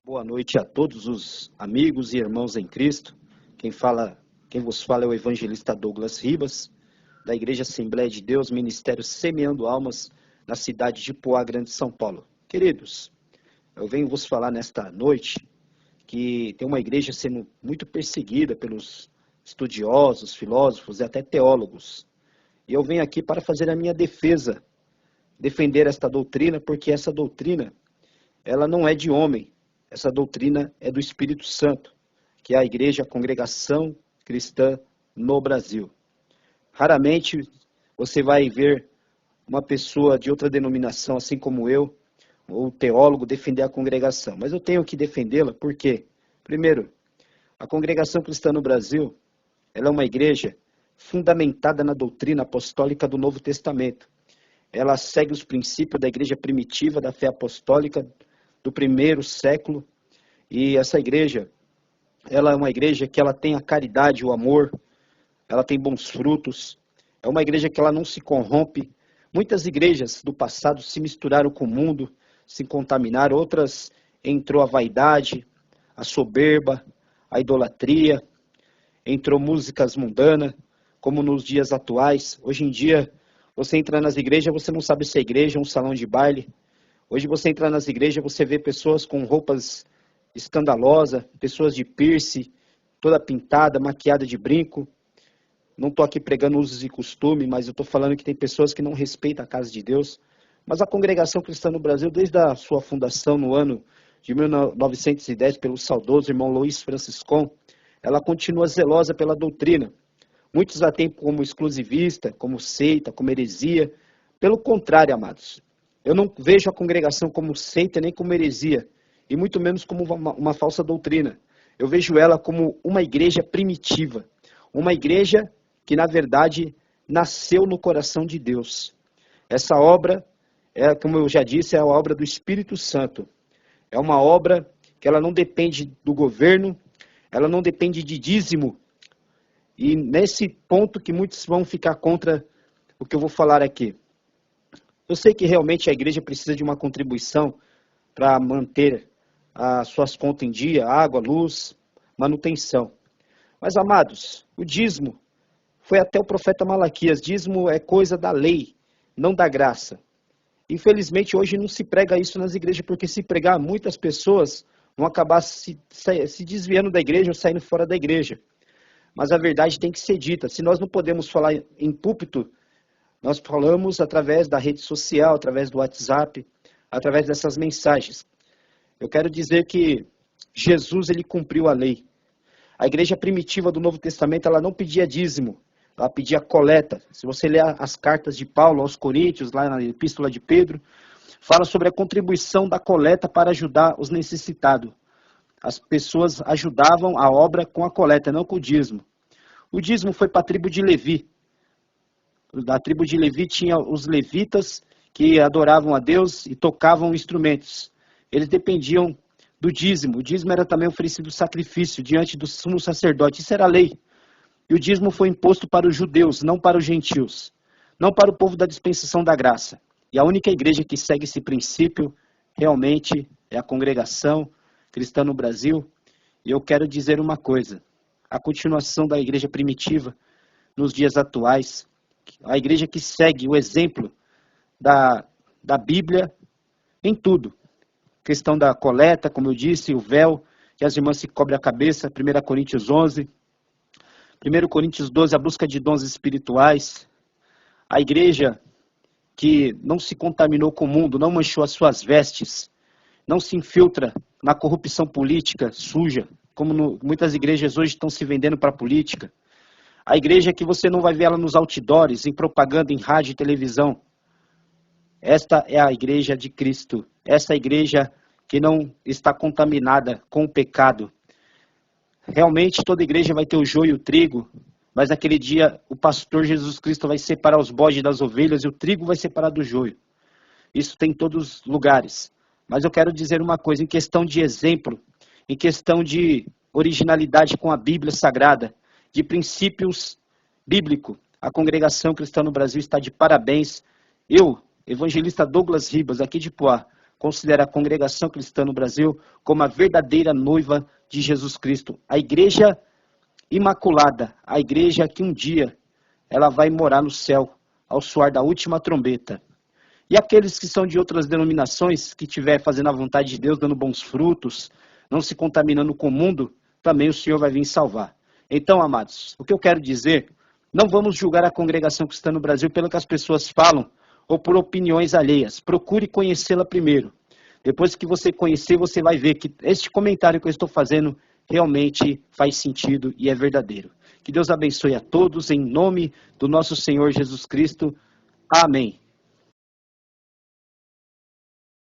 Boa noite a todos os amigos e irmãos em Cristo. Quem vos fala é o evangelista Douglas Ribas, da Igreja Assembleia de Deus, Ministério Semeando Almas, na cidade de Poá Grande, São Paulo. Queridos, eu venho vos falar nesta noite que tem uma igreja sendo muito perseguida pelos estudiosos, filósofos e até teólogos. E eu venho aqui para fazer a minha defesa, defender esta doutrina, porque essa doutrina, ela não é de homem. Essa doutrina é do Espírito Santo, que é a igreja, a congregação cristã no Brasil. Raramente você vai ver uma pessoa de outra denominação, assim como eu, ou teólogo, defender a congregação. Mas eu tenho que defendê-la porque, primeiro, a congregação cristã no Brasil, ela é uma igreja fundamentada na doutrina apostólica do Novo Testamento. Ela segue os princípios da igreja primitiva, da fé apostólica, do primeiro século, e essa igreja, ela é uma igreja que ela tem a caridade, o amor, ela tem bons frutos, é uma igreja que ela não se corrompe. Muitas igrejas do passado se misturaram com o mundo, se contaminaram, outras entrou a vaidade, a soberba, a idolatria, entrou músicas mundanas, como nos dias atuais. Hoje em dia, você entra nas igrejas, você não sabe se é igreja ou um salão de baile. Hoje você entra nas igrejas, você vê pessoas com roupas escandalosas, pessoas de piercing, toda pintada, maquiada de brinco. Não estou aqui pregando usos e costumes, mas eu estou falando que tem pessoas que não respeitam a casa de Deus. Mas a congregação cristã no Brasil, desde a sua fundação no ano de 1910, pelo saudoso irmão Luiz Franciscon, ela continua zelosa pela doutrina. Muitos a têm como exclusivista, como seita, como heresia. Pelo contrário, amados, eu não vejo a congregação como seita nem como heresia, e muito menos como uma falsa doutrina. Eu vejo ela como uma igreja primitiva, uma igreja que, na verdade, nasceu no coração de Deus. Essa obra, como eu já disse, é a obra do Espírito Santo. É uma obra que ela não depende do governo, ela não depende de dízimo. E nesse ponto que muitos vão ficar contra o que eu vou falar aqui. Eu sei que realmente a igreja precisa de uma contribuição para manter as suas contas em dia, água, luz, manutenção. Mas, amados, o dízimo foi até o profeta Malaquias. Dízimo é coisa da lei, não da graça. Infelizmente, hoje não se prega isso nas igrejas, porque se pregar, muitas pessoas vão acabar se desviando da igreja ou saindo fora da igreja. Mas a verdade tem que ser dita. Se nós não podemos falar em púlpito, nós falamos através da rede social, através do WhatsApp, através dessas mensagens. Eu quero dizer que Jesus, ele cumpriu a lei. A igreja primitiva do Novo Testamento, ela não pedia dízimo, ela pedia coleta. Se você ler as cartas de Paulo aos Coríntios, lá na Epístola de Pedro, fala sobre a contribuição da coleta para ajudar os necessitados. As pessoas ajudavam a obra com a coleta, não com o dízimo. O dízimo foi para a tribo de Levi. Da tribo de Levi tinha os levitas que adoravam a Deus e tocavam instrumentos. Eles dependiam do dízimo. O dízimo era também oferecido sacrifício diante do sumo sacerdote. Isso era a lei. E o dízimo foi imposto para os judeus, não para os gentios. Não para o povo da dispensação da graça. E a única igreja que segue esse princípio realmente é a congregação cristã no Brasil. E eu quero dizer uma coisa. A continuação da igreja primitiva nos dias atuais, a igreja que segue o exemplo da Bíblia em tudo. Questão da coleta, como eu disse, o véu, que as irmãs se cobrem a cabeça, 1 Coríntios 11. 1 Coríntios 12, a busca de dons espirituais. A igreja que não se contaminou com o mundo, não manchou as suas vestes, não se infiltra na corrupção política suja, como muitas igrejas hoje estão se vendendo para a política. A igreja que você não vai ver ela nos outdoors, em propaganda, em rádio e televisão. Esta é a igreja de Cristo. Essa é a igreja que não está contaminada com o pecado. Realmente toda igreja vai ter o joio e o trigo, mas naquele dia o pastor Jesus Cristo vai separar os bodes das ovelhas e o trigo vai separar do joio. Isso tem em todos os lugares. Mas eu quero dizer uma coisa, em questão de exemplo, em questão de originalidade com a Bíblia Sagrada, de princípios bíblicos, a congregação cristã no Brasil está de parabéns. Eu, evangelista Douglas Ribas, aqui de Poá, considera a congregação cristã no Brasil como a verdadeira noiva de Jesus Cristo. A igreja imaculada, a igreja que um dia ela vai morar no céu, ao soar da última trombeta. E aqueles que são de outras denominações, que estiver fazendo a vontade de Deus, dando bons frutos, não se contaminando com o mundo, também o Senhor vai vir salvar. Então, amados, o que eu quero dizer, não vamos julgar a congregação cristã no Brasil pelo que as pessoas falam ou por opiniões alheias. Procure conhecê-la primeiro. Depois que você conhecer, você vai ver que este comentário que eu estou fazendo realmente faz sentido e é verdadeiro. Que Deus abençoe a todos, em nome do nosso Senhor Jesus Cristo. Amém.